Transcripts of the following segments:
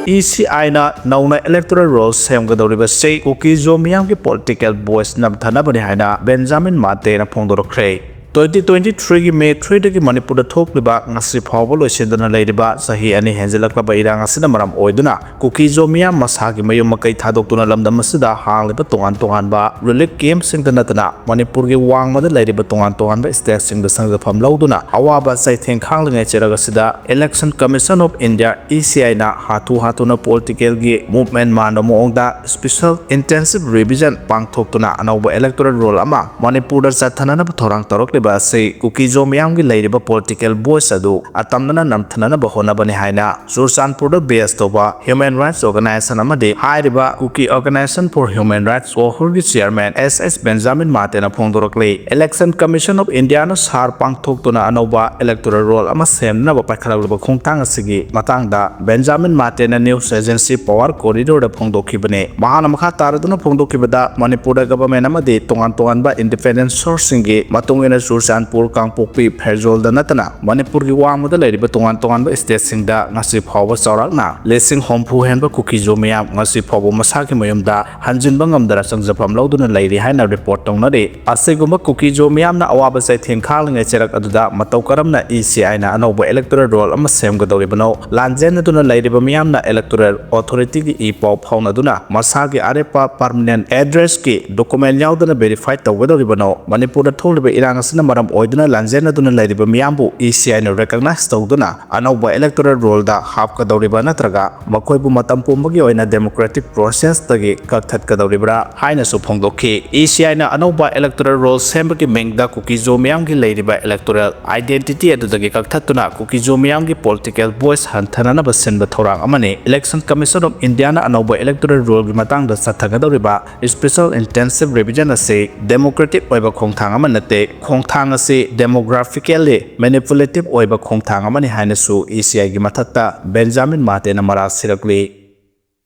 ECI na nauna electoral rolls semgadoriba sei Kuki zo miyamgi political voice namthanabani haina Benjamin Mate na phongdorokre 2023 ki May 3 dagi Manipur da thokliba ngasi phawba loisendana leiriba sahi ani henjelaklaba irang asina maram oiduna Kuki zo miyam masagi mayum makai thadoktuna lamdam asida hangliba tongan ba relief camp singda natana Manipur gi wangmada leiriba tongan ba state singda sangjafam lauduna awaba sai thengkhanglingai cheraga sida Election Commission of India ECI na hatuna political gi movement mano moongda special intensive revision pangthoktuna anauba electoral roll ama Manipur da chathanana thorang torok Say Kuki zo miyamgi leiriba political voice adu atamnana namthanana honabani haina Sursanpur da base toba Human Rights Organization amadi hairiba Kuki Organization for Human Rights Ohurgi chairman SS Benjamin Mate na phongdorokle Election Commission of India na sar pangthoktuna anauba electoral roll ama semna ba pakhalagba khongtang asigi matangda Benjamin Mate na news agency power corridor da phongdokhibane mahana makha taraduna phongdokhibada Manipur da government amadi tongan ba independent sourcing gi matungena Sursanpur Kangpokpi Phairzol da natana Manipur gi wangmada leiriba tongan ba state singda ngasi phawba chawrakna lesing hompu henba Kuki zo miyam ngasi phawba masaki mayumda hanjinba ngamdara sangjafam lauduna leiri haina report tongnade asiguma Kuki zo miyam na awaba sai thengkhanglingai cherak aduda matau karamna ECI na anauba electoral roll ama semgadoribano lanjen aduna leiriba miyam na electoral authority gi ipaw phawnaduna masagi arepa permanent address ki document yaudana verify tawgadoribano Manipur da tholiba irang maram oiduna lanjena duna leiriba miyambu ECI na recognize tawduna anauba electoral roll da hapkadoriba natraga makoibu matam pumbagi oina democratic process tagi kakthakadoribra haina su phongdokhi ECI na anauba electoral roll sembagi mengda Kuki zo miyamgi leiriba electoral identity adudagi kakthatuna Kuki zo miyamgi political voice hanthanana basenba thorang amane Election Commission of India na anauba electoral roll gi matangda sathagadoriba special intensive revision ase democratic oiba khongthang amanate khongthang ase demographically manipulative oiba khongthang amani hainasu ECI gi mathakta Benjamin Mate na mara sirakli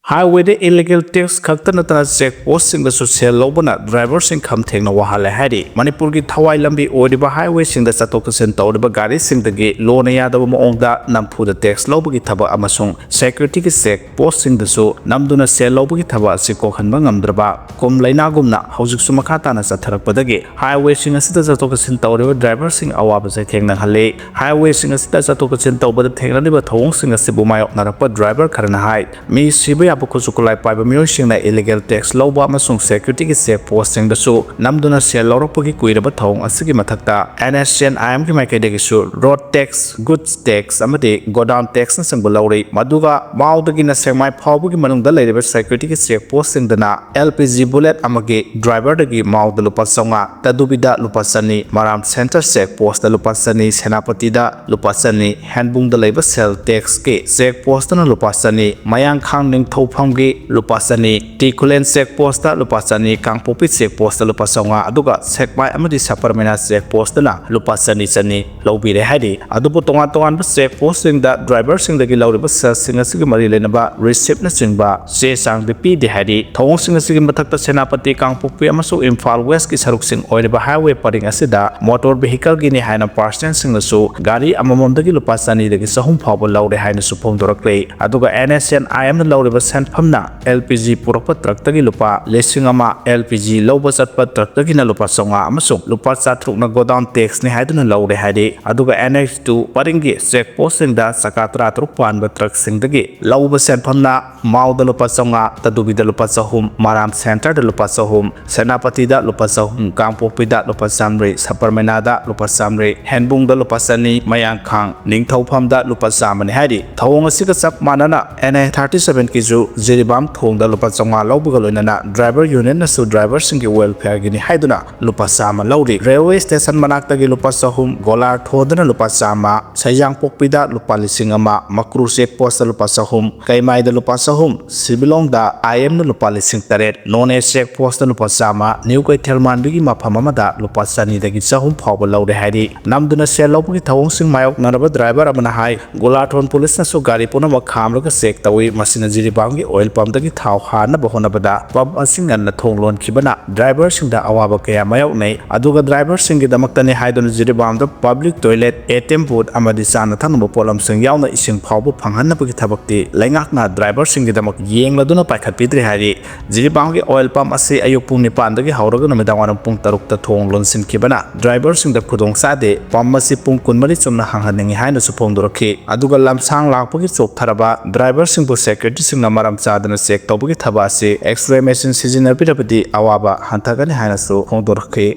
Highway the illegal tax kaktanatana check post sing the social lobana driver sing kham thengna wahale hari Manipur gi thawai lambi oriba highway sing the chatok sen tawriba gari sing the gi lona yadaba moongda nampu the tax lobagi thaba amasung security gi check post sing the so namduna sel lobagi thaba asi kokhanba ngamdraba kom laina gumna hojik su makha na satharakpadagi highway sing asida chatok sen tawriba driver sing awaba sai thengna hale highway sing asida chatok sen tawbada thengna liba thawong sing asibu mayok narapa driver kharana hai mi sibai Kusukulai Pipe Musing illegal tax Loba Masung security check posting the show Namduna Sel Loropoki Kuiraba Tong Asigi Matakta NSN IM Kimakadigisu road tax goods tax Amati go down tax and Sangulori Maduga Maudagina Semai Paubuki Manung the lady security check posting the na LPG bullet Amagi driver the Mau the Lupasonga Tadubida Lupasani Maram Center check post the Lupasani Senapatida Lupasani Handbung the labor cell tax ke check post na Lupasani Mayang Kang Ning Phomgi lupasani Tikulen check post ta lupasani Kangpopi check post ta lupasonga aduga checkmai amadi saparmena check post na lupasani chani lobire hari adubu tongan check post sing da driver sing da gi lawriba sing asigi mari lenaba receipt na singba che sang de pi de hari thong sing asigi mathakta Senapati Kangpopi amasu Imphal West ki saruk sing oiriba highway paring asida motor vehicle gi ni haina person sing na su gari amamom da gi lupasani da gi sahum phawba lawre haina su phongdorakle aduga NSN IM na lawriba Famna LPG Purapa truck tagi lupa lesingama LPG loba satpa truck tagi na lupa songa amasung lupa satruk na go down tax ni haiduna lawre haide aduga NX2 paringi check posting da sakatra trupan ba truck sing dagi loba sen famna mau da lupa songa tadubi da lupa sahum maram center da lupa sahum Senapati da lupa sahum Kangpopi da lupa samre Saparmena da lupa samre Handbung da lupa sani Mayang Khang Ningthaupham da lupa samani haide thawong asiga sak manana NA37 kizu Jeribam thong da lupa chonga lawbuga loinana driver union na su driver singi welfare gini haiduna lupa sama lawri railway station manakta gi lupa sahum golar thodana lupa sama sayang pokpi da lupa lisingama makru check post da lupa sahum kaimai da lupa sahum sibilong da IM na lupa lising taret none check post da lupa sama new kai thelman bigi mapham amada lupa sani da gi sahum phawba lawre haidi namduna sel lawbugi thawong sing mayok naraba driver amana hai golar thon police na su gari pona ma khamraga check tawi masina Jeribam ꯖꯤꯔꯤꯕꯥꯝꯒꯤ oil ꯄꯝꯗꯒꯤ ꯊꯥꯎ ꯍꯥꯟꯅꯕ ꯍꯣꯠꯅꯕꯗ ꯄꯝ ꯑꯁꯤ ꯉꯟꯅ ꯊꯣꯡ ꯂꯣꯟꯈꯤꯕꯅ ꯗ꯭ꯔꯥꯏꯚꯔꯁꯤꯡꯗ ꯑꯋꯥꯕ ꯀꯌꯥ ꯃꯥꯌꯣꯛꯅꯩ ꯑꯗꯨꯒ ꯗ꯭ꯔꯥꯏꯚꯔꯁꯤꯡꯒꯤꯗꯃꯛꯇꯅꯤ ꯍꯥꯏꯗꯨꯅ ꯖꯤꯔꯤꯕꯥꯝꯗ ꯄꯕ꯭ꯂꯤꯛ ꯇꯣꯏꯂꯦꯠ ATM ꯕꯨꯊ ꯑꯃꯗꯤ ꯆꯥꯅ ꯊꯛꯅꯕ ꯄꯣꯠꯂꯝꯁꯤꯡ ꯌꯥꯎꯅ ꯏꯁꯤꯡ ꯐꯥꯎꯕ ꯐꯪꯍꯟꯅꯕꯒꯤ ꯊꯕꯛꯇꯤ ꯂꯩꯉꯥꯛꯅ ꯗ꯭ꯔꯥꯏꯚꯔꯁꯤꯡꯒꯤꯗꯃꯛ ꯌꯦꯡꯂꯗꯨꯅ ꯄꯥꯏꯈꯠꯄꯤꯗ꯭ꯔꯦ ꯍꯥꯏꯔꯤ ꯖꯤꯔꯤꯕꯥꯝꯒꯤ ꯑꯣꯏꯜ ꯄꯝ ꯑꯁꯤ ꯑꯌꯨꯛ ꯄꯨꯡ 9ꯗꯒꯤ ꯍꯧꯔꯒ ꯅꯨꯃꯤꯗꯥꯡꯋꯥꯏꯔꯝ ꯄꯨꯡ 6ꯇ ꯊꯣꯡ ꯂꯣꯟꯁꯤꯟꯈꯤꯕꯅ ꯗ꯭ꯔꯥꯏꯚꯔꯁꯤꯡꯗ ꯈꯨꯗꯣꯡꯆꯥꯗꯦ ꯄꯝ ꯑꯁꯤ ꯄꯨꯡ 24 ꯆꯨꯝꯅ ꯍꯥꯡꯍꯟꯅꯤꯡꯉꯤ ꯍꯥꯏꯅꯁꯨ ꯐꯣꯡꯗꯣꯔꯛꯈꯤ ꯑꯗꯨꯒ ꯂꯝꯁꯥꯡ ꯂꯥꯛꯄꯒꯤ ꯆꯣꯛꯊꯔꯕ ꯗ꯭ꯔꯥꯏꯚꯔꯁꯤꯡꯕꯨ ꯁꯦꯀ꯭ꯌꯨꯔꯤꯇꯤꯁꯤꯡꯅ ꯃꯔꯝ ꯆꯥꯗꯅ ꯆꯦꯛ ꯇꯧꯕꯒꯤ ꯊꯕꯛ ꯑꯁꯤ ꯑꯦꯛꯁ-ꯔꯦ ꯃꯦꯆꯤꯟ ꯁꯤꯖꯤꯟꯅꯕꯤꯔꯕꯗꯤ ꯑꯋꯥꯕ ꯍꯟꯊꯒꯅꯤ ꯍꯥꯏꯅꯁꯨ ꯐꯣꯡꯗꯣꯔꯛꯈꯤ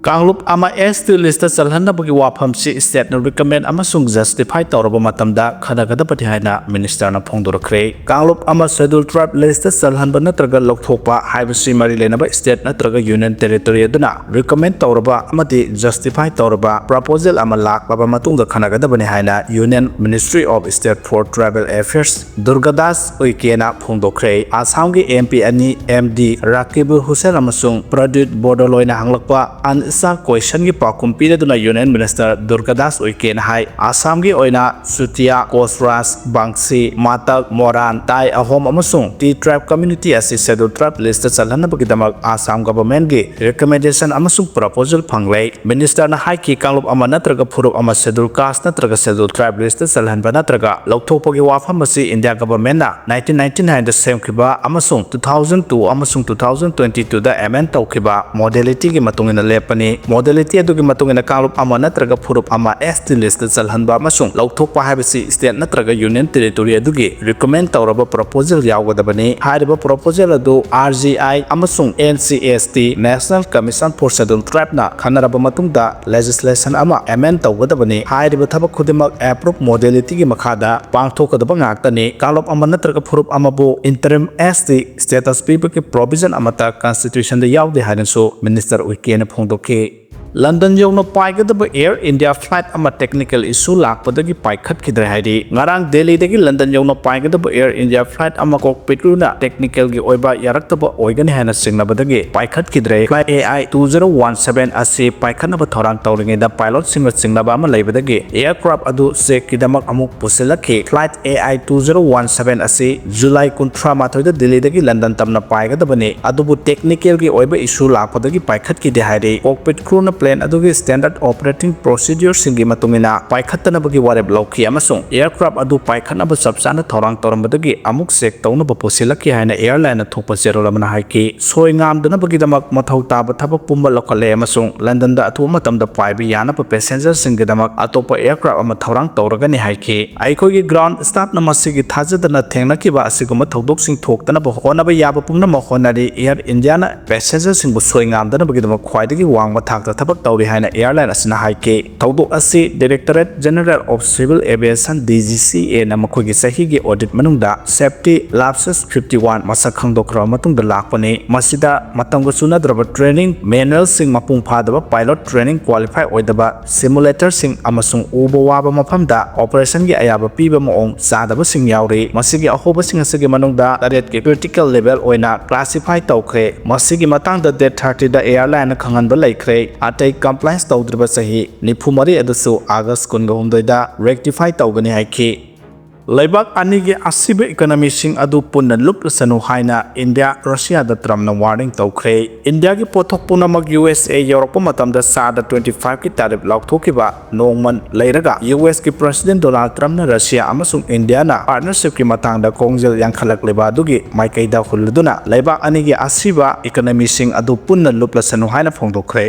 ꯀꯥꯡꯂꯨꯞ ꯑꯃ ST ꯂꯤꯁꯇ ꯆꯜꯍꯟꯅꯕꯒꯤ ꯋꯥꯐꯝꯁꯤ ꯁ꯭ꯇꯦꯠꯅ ꯔꯤꯀꯃꯦꯟ ꯑꯃꯁꯨꯡ ꯖꯁꯇꯤꯐꯥꯏ ꯇꯧꯔꯕ ꯃꯇꯝꯗ ꯈꯟꯅꯒꯗꯕꯅꯤ ꯍꯥꯏꯅ ꯃꯤꯅꯤꯁꯇꯔꯅ ꯐꯣꯡꯗꯣꯔꯛꯈ꯭ꯔꯦ ꯀꯥꯡꯂꯨꯞ ꯑꯃ ꯁꯦꯗ꯭ꯌꯨꯜ ꯇ꯭ꯔꯥꯏꯕ ꯂꯤꯁꯇ ꯆꯜꯍꯟꯕ ꯅꯠꯇ꯭ꯔꯒ ꯂꯧꯊꯣꯛꯄ ꯍꯥꯏꯕꯁꯤ ꯃꯔꯤ ꯂꯩꯅꯕ ꯁ꯭ꯇꯦꯠ ꯅꯠꯇ꯭ꯔꯒ ꯌꯨꯅꯤꯌꯟ ꯇꯦꯔꯤꯇꯣꯔꯤ ꯑꯗꯨꯅ ꯔꯤꯀꯃꯦꯟ ꯇꯧꯔꯕ ꯑꯃꯗꯤ ꯖꯁꯇꯤꯐꯥꯏ ꯇꯧꯔꯕ ꯄ꯭ꯔꯄꯣꯖꯦꯜ ꯑꯃ ꯂꯥꯛꯂꯕ ꯃꯇꯨꯡꯗ ꯈꯟꯅꯒꯗꯕꯅꯤ ꯍꯥꯏꯅ union ministry of state for tribal affairs Durgadas ꯑꯣꯏꯀꯦꯅ ꯐꯣꯡꯗꯣꯛꯈ꯭ꯔꯦ ꯑꯁꯥꯝꯒꯤ MP ꯑꯅꯤ MD ꯔꯥꯀꯤꯕꯨꯜ ꯍꯨꯁꯦꯟ ꯑꯃꯁꯨꯡ ꯄ꯭ꯔꯗ꯭ꯌꯨꯠ ꯕꯣꯔꯗꯣꯂꯣꯏꯅ ꯍꯪꯂꯛꯄ ꯑꯟꯏꯟꯁꯥꯔ ꯀꯣꯏꯁꯟꯒꯤ ꯄꯥꯎꯈꯨꯝ ꯄꯤꯔꯗꯨꯅ ꯌꯨꯅꯤꯌꯟ ꯃꯤꯅꯤꯁꯇꯔ ꯗꯨꯔꯒꯥꯗꯥꯁ ꯑꯣꯏꯀꯦꯅ ꯍꯥꯏ ꯑꯁꯥꯝꯒꯤ ꯑꯣꯏꯅ ꯆꯨꯇꯤꯌꯥ ꯀꯣꯁꯔꯥꯖ ꯕꯥꯡꯁꯤ ꯃꯥꯇꯛ ꯃꯣꯔꯥꯟ ꯇꯥꯏ ꯑꯍꯣꯝ ꯑꯃꯁꯨꯡ ꯇꯤ ꯇ꯭ꯔꯥꯏꯕ ꯀꯝꯃ꯭ꯌꯨꯅꯤꯇꯤ ꯑꯁꯤ ꯁꯦꯗ꯭ꯌꯨꯜ ꯇ꯭ꯔꯥꯏꯕ ꯂꯤꯁꯇ ꯆꯜꯍꯟꯅꯕꯒꯤꯗꯃꯛ ꯑꯁꯥꯝ ꯒꯚꯔꯟꯃꯦꯟꯠꯒꯤ ꯔꯤꯀꯃꯦꯟꯗꯦꯁꯟ ꯑꯃꯁꯨꯡ ꯄ꯭ꯔꯄꯣꯖꯦꯜ ꯐꯪꯂꯦ ꯃꯤꯅꯤꯁꯇꯔꯅ ꯍꯥꯏꯈꯤ ꯀꯥꯡꯂꯨꯞ ꯑꯃ ꯅꯠꯇ꯭ꯔꯒ ꯐꯨꯔꯨꯞ ꯑꯃ ꯁꯦꯗ꯭ꯌꯨꯜ ꯀꯥꯁꯠ ꯅꯠꯇ꯭ꯔꯒ ꯁꯦꯗ꯭ꯌꯨꯜ ꯇ꯭ꯔꯥꯏꯕ ꯂꯤꯁꯇ ꯆꯜꯍꯟꯕ ꯅꯠꯇ꯭ꯔꯒ ꯂꯧꯊꯣꯛꯄꯒꯤ ꯋꯥꯐꯝ ꯑꯁꯤ ꯏꯟꯗꯤꯌꯥ ꯒꯚꯔꯟꯃꯦꯟꯠꯅ 1999ꯗ ꯁꯦꯝꯈꯤꯕ ꯑꯃꯁꯨꯡ 2002 ꯑꯃꯁꯨꯡ 2022ꯗ ꯑꯦꯃꯦꯟꯗ ꯇꯧꯈꯤꯕ ꯃꯣꯗꯦꯂꯤꯇꯤꯒꯤ ꯃꯇꯨꯡꯏꯟꯅ ꯂꯦꯞꯄꯅꯤ ꯃꯣꯗꯦꯂꯤꯇꯤ ꯑꯗꯨꯒꯤ ꯃꯇꯨꯡꯏꯟꯅ ꯀꯥꯡꯂꯨꯞ ꯑꯃ ꯅꯠꯇ꯭ꯔꯒ ꯐꯨꯔꯨꯞ ꯑꯃ ST ꯂꯤꯁꯇ ꯆꯜꯍꯟꯕ ꯑꯃꯁꯨꯡ ꯂꯧꯊꯣꯛꯄ ꯍꯥꯏꯕꯁꯤ ꯁ꯭ꯇꯦꯠ ꯅꯠꯇ꯭ꯔꯒ ꯌꯨꯅꯤꯌꯟ ꯇꯦꯔꯤꯇꯣꯔꯤ ꯑꯗꯨꯒꯤ ꯔꯤꯀꯃꯦꯟ ꯇꯧꯔꯕ ꯄ꯭ꯔꯄꯣꯖꯦꯜ ꯌꯥꯎꯒꯗꯕꯅꯤ ꯍꯥꯏꯔꯤꯕ ꯄ꯭ꯔꯄꯣꯖꯦꯜ ꯑꯗꯨ RGI ꯑꯃꯁꯨꯡ NCST national commission for schedule ꯇ꯭ꯔꯥꯏꯕꯅ ꯈꯟꯅꯔꯕ ꯃꯇꯨꯡꯗ ꯂꯦꯖꯤꯁꯂꯦꯁꯟ ꯑꯃ ꯑꯦꯃꯦꯟꯗ ꯇꯧꯒꯗꯕꯅꯤ ꯍꯥꯏꯔꯤꯕ ꯊꯕꯛ ꯈꯨꯗꯤꯡꯃꯛ ꯑꯦꯄ꯭ꯔꯨꯞ ꯃꯣꯗꯦꯂꯤꯇꯤꯒꯤ ꯃꯈꯥꯗ ꯄꯥꯡꯊꯣꯛꯀꯗꯕ ꯉꯥꯛꯇꯅꯤ ꯀꯥꯡꯂꯨꯞ ꯑꯃ ꯅꯠꯇ꯭ꯔꯒ ꯐꯨꯔꯨꯞ ꯑꯃꯕꯨ ꯏꯟꯇꯔꯤꯝ ST ꯁ꯭ꯇꯦꯇꯁ ꯄꯤꯕꯒꯤ ꯄ꯭ꯔꯣꯚꯤꯖꯟ ꯑꯃꯠꯇ ꯀꯟꯁꯇꯤꯇ꯭ꯌꯨꯁꯟꯗ ꯌꯥꯎꯗꯦ ꯍꯥꯏꯅꯁꯨ ꯃꯤꯅꯤꯁꯇꯔ ꯑꯣꯏꯀꯦꯅ ꯐꯣꯡꯗꯣꯛꯈꯤ ꯂꯟꯗꯟ ꯌꯧꯅ ꯄꯥꯏꯒꯗꯕ ꯑꯦꯌꯔ ꯏꯟꯗꯤꯌꯥ ꯐ꯭ꯂꯥꯏꯠ ꯑꯃ ꯇꯦꯛꯅꯤꯀꯦꯜ ꯏꯁꯨ ꯂꯥꯛꯄꯗꯒꯤ ꯄꯥꯏꯈꯠꯈꯤꯗ꯭ꯔꯦ ꯍꯥꯏꯔꯤ ꯉꯔꯥꯡ ꯗꯦꯜꯂꯤꯗꯒꯤ ꯂꯟꯗꯟ ꯌꯧꯅ ꯄꯥꯏꯒꯗꯕ ꯑꯦꯌꯔ ꯏꯟꯗꯤꯌꯥ ꯐ꯭ꯂꯥꯏꯠ ꯑꯃ ꯀꯣꯛꯄꯤꯠ ꯀ꯭ꯔꯨꯅ ꯇꯦꯛꯅꯤꯀꯦꯜꯒꯤ ꯑꯣꯏꯕ ꯌꯥꯔꯛꯇꯕ ꯑꯣꯏꯒꯅꯤ ꯍꯥꯏꯅ ꯆꯤꯡꯅꯕꯗꯒꯤ ꯄꯥꯏꯈꯠꯈꯤꯗ꯭ꯔꯦ ꯐ꯭ꯂꯥꯏꯠ AI 2017 ꯑꯁꯤ ꯄꯥꯏꯈꯠꯅꯕ ꯊꯧꯔꯥꯡ ꯇꯧꯔꯤꯉꯩꯗ ꯄꯥꯏꯂꯣꯠꯁꯤꯡꯒ ꯆꯤꯡꯅꯕ ꯑꯃ ꯂꯩꯕꯗꯒꯤ ꯑꯦꯌꯔꯀ꯭ꯔꯥꯐꯠ ꯑꯗꯨ ꯆꯦꯛꯀꯤꯗꯃꯛ ꯑꯃꯨꯛ ꯄꯨꯁꯤꯜꯂꯛꯈꯤ ꯐ꯭ꯂꯥꯏꯠ AI 2017 ꯑꯁꯤ ꯖꯨꯂꯥꯏ 31ꯗ ꯗꯦꯜꯂꯤꯗꯒꯤ ꯂꯟꯗꯟ ꯇꯝꯅ ꯄꯥꯏꯒꯗꯕꯅꯤ ꯑꯗꯨꯕꯨ ꯇꯦꯛꯅꯤꯀꯦꯜꯒꯤ ꯑꯣꯏꯕ ꯏꯁꯨ ꯂꯥꯛꯄꯗꯒꯤ ꯄꯥꯏꯈꯠꯈꯤꯗꯦ ꯍꯥꯏꯔꯤ ꯀꯣꯛꯄꯤꯠ ꯀ꯭ꯔꯨꯅ ꯄ꯭ꯂꯦꯟ ꯑꯗꯨꯒꯤ ꯁ꯭ꯇꯦꯟꯗꯔꯗ ꯑꯣꯄꯔꯦꯇꯤꯡ ꯄ꯭ꯔꯣꯁꯤꯗ꯭ꯌꯨꯔꯁꯤꯡꯒꯤ ꯃꯇꯨꯡꯏꯟꯅ ꯄꯥꯏꯈꯠꯇꯅꯕꯒꯤ ꯋꯥꯔꯦꯞ ꯂꯧꯈꯤ ꯑꯃꯁꯨꯡ ꯑꯦꯌꯔꯀ꯭ꯔꯥꯐꯠ ꯑꯗꯨ ꯄꯥꯏꯈꯠꯅꯕ ꯆꯞ ꯆꯥꯅ ꯊꯧꯔꯥꯡ ꯇꯧꯔꯝꯕꯗꯒꯤ ꯑꯃꯨꯛ ꯆꯦꯛ ꯇꯧꯅꯕ ꯄꯨꯁꯤꯜꯂꯛꯈꯤ ꯍꯥꯏꯅ ꯑꯦꯌꯔꯂꯥꯏꯟꯅ ꯊꯣꯛꯄ ꯆꯦꯔꯣꯜ ꯑꯃꯅ ꯍꯥꯏꯈꯤ ꯁꯣꯏ ꯉꯥꯝꯗꯅꯕꯒꯤꯗꯃꯛ ꯃꯊꯧ ꯇꯥꯕ ꯊꯕꯛ ꯄꯨꯝꯕ ꯂꯧꯈꯠꯂꯦ ꯑꯃꯁꯨꯡ ꯂꯟꯗꯟꯗ ꯑꯊꯨꯕ ꯃꯇꯝꯗ ꯄꯥꯏꯕ ꯌꯥꯅꯕ ꯄꯦꯁꯦꯟꯖꯔꯁꯤꯡꯒꯤꯗꯃꯛ ꯑꯇꯣꯞꯄ ꯑꯦꯌꯔꯀ꯭ꯔꯥꯐꯠ ꯑꯃ ꯊꯧꯔꯥꯡ ꯇꯧꯔꯒꯅꯤ ꯍꯥꯏꯈꯤ ꯑꯩꯈꯣꯏꯒꯤ ꯒ꯭ꯔꯥꯎꯟꯗ ꯁ꯭ꯇꯥꯐꯅ ꯃꯁꯤꯒꯤ ꯊꯥꯖꯗꯅ ꯊꯦꯡꯅꯈꯤꯕ ꯑꯁꯤꯒꯨꯝꯕ ꯊꯧꯗꯣꯛꯁꯤꯡ ꯊꯣꯛꯇꯅꯕ ꯍꯣꯠꯅꯕ ꯌꯥꯕ ꯄꯨꯝꯅꯃꯛ ꯍꯣꯠꯅꯔꯤ ꯑꯦꯌꯔ ꯏꯟꯗꯤꯌꯥꯅ ꯄꯦꯁꯦꯟꯖꯔꯁꯤꯡꯕꯨ ꯁꯣꯏ ꯉꯥꯝꯗꯅꯕꯒꯤꯗꯃꯛ ꯈ꯭ꯋꯥꯏꯗꯒꯤ ꯋꯥꯡꯕ ꯊꯥꯛꯇ ꯊꯕꯛ ꯇꯧꯔꯤ ꯍꯥꯏꯅ ꯑꯦꯌꯔꯂꯥꯏꯟ ꯑꯁꯤꯅ ꯍꯥꯏꯈꯤ ꯊꯧꯗꯣꯛ ꯑꯁꯤ directorate general of civil aviation DGCAꯅ ꯃꯈꯣꯏꯒꯤ ꯆꯍꯤꯒꯤ ꯑꯣꯗꯤꯠ ꯃꯅꯨꯡꯗ ꯁꯦꯐꯇꯤ ꯂꯥꯞꯁꯦꯁ 51 ꯃꯁꯛ ꯈꯪꯗꯣꯛꯈ꯭ꯔꯕ ꯃꯇꯨꯡꯗ ꯂꯥꯛꯄꯅꯤ ꯃꯁꯤꯗ ꯃꯇꯝꯒ ꯆꯨꯅꯗ꯭ꯔꯕ ꯇ꯭ꯔꯦꯅꯤꯡ ꯃꯦꯅꯨꯑꯦꯜꯁꯤꯡ ꯃꯄꯨꯡ ꯐꯥꯗꯕ ꯄꯥꯏꯂꯣꯠ ꯇ꯭ꯔꯦꯅꯤꯡ ꯀ꯭ꯋꯥꯂꯤꯐꯥꯏ ꯑꯣꯏꯗꯕ ꯁꯤꯃꯨꯂꯦꯇꯔꯁꯤꯡ ꯑꯃꯁꯨꯡ ꯎꯕ ꯋꯥꯕ ꯃꯐꯝꯗ ꯑꯣꯄꯔꯦꯁꯟꯒꯤ ꯑꯌꯥꯕ ꯄꯤꯕ ꯃꯑꯣꯡ ꯆꯥꯗꯕꯁꯤꯡ ꯌꯥꯎꯔꯤ ꯃꯁꯤꯒꯤ ꯑꯍꯣꯕꯁꯤꯡ ꯑꯁꯤꯒꯤ ꯃꯅꯨꯡꯗ 8ꯀꯤ ꯀ꯭ꯔꯤꯇꯤꯀꯦꯜ ꯂꯦꯚꯦꯜ ꯑꯣꯏꯅ ꯀ꯭ꯂꯥꯁꯤꯐꯥꯏ ꯇꯧꯈ꯭ꯔꯦ ꯃꯁꯤꯒꯤ ꯃꯇꯥꯡꯗ ꯗꯦꯠ 30ꯗ ꯑꯦꯌꯔꯂꯥꯏꯟꯅ ꯈꯪꯍꯟꯕ ꯂꯩꯈ꯭ꯔꯦ ꯑꯇꯩ ꯀꯝꯄ꯭ꯂꯥꯏꯟꯁ ꯇꯧꯗ꯭ꯔꯤꯕ ꯆꯍꯤ 94 ꯑꯗꯨꯁꯨ ꯑꯥꯒꯁꯠ 23ꯗ ꯔꯦꯛꯇꯤꯐꯥꯏ ꯇꯧꯒꯅꯤ ꯍꯥꯏꯈꯤ ꯂꯩꯕꯥꯛ ꯑꯅꯤꯒꯤ ꯑꯁꯤꯕ ꯏꯀꯣꯅꯣꯃꯤꯁꯤꯡ ꯑꯗꯨ ꯄꯨꯟꯅ ꯂꯨꯞꯂꯁꯅꯨ ꯍꯥꯏꯅ ꯏꯟꯗꯤꯌꯥ ꯔꯁꯤꯌꯥꯗ ꯇ꯭ꯔꯝꯞꯅ ꯋꯥꯔꯅꯤꯡ ꯇꯧꯈ꯭ꯔꯦ ꯏꯟꯗꯤꯌꯥꯒꯤ ꯄꯣꯠꯊꯣꯛ ꯄꯨꯝꯅꯃꯛ USA ꯌꯧꯔꯛꯄ ꯃꯇꯝꯗ ꯆꯥꯗ 25ꯀꯤ ꯇꯥꯔꯤꯞ ꯂꯥꯎꯊꯣꯛꯈꯤꯕ ꯅꯣꯡꯃ ꯂꯩꯔꯒ USꯀꯤ ꯄ꯭ꯔꯦꯁꯤꯗꯦꯟꯠ ꯗꯣꯅꯥꯜꯗ ꯇ꯭ꯔꯝꯞꯅ ꯔꯁꯤꯌꯥ ꯑꯃꯁꯨꯡ ꯏꯟꯗꯤꯌꯥꯅ ꯄꯥꯔꯠꯅꯔꯁꯤꯞꯀꯤ ꯃꯇꯥꯡꯗ ꯈꯣꯡꯖꯦꯜ ꯌꯥꯡꯈꯠꯂꯛꯂꯤꯕ ꯑꯗꯨꯒꯤ ꯃꯥꯏꯀꯩꯗ ꯍꯨꯜꯂꯗꯨꯅ ꯂꯩꯕꯥꯛ ꯑꯅꯤꯒꯤ ꯑꯁꯤꯕ ꯏꯀꯣꯅꯣꯃꯤꯁꯤꯡ ꯑꯗꯨ ꯄꯨꯟꯅ ꯂꯨꯞꯂꯁꯅꯨ ꯍꯥꯏꯅ ꯐꯣꯡꯗꯣꯛꯈ꯭ꯔꯦ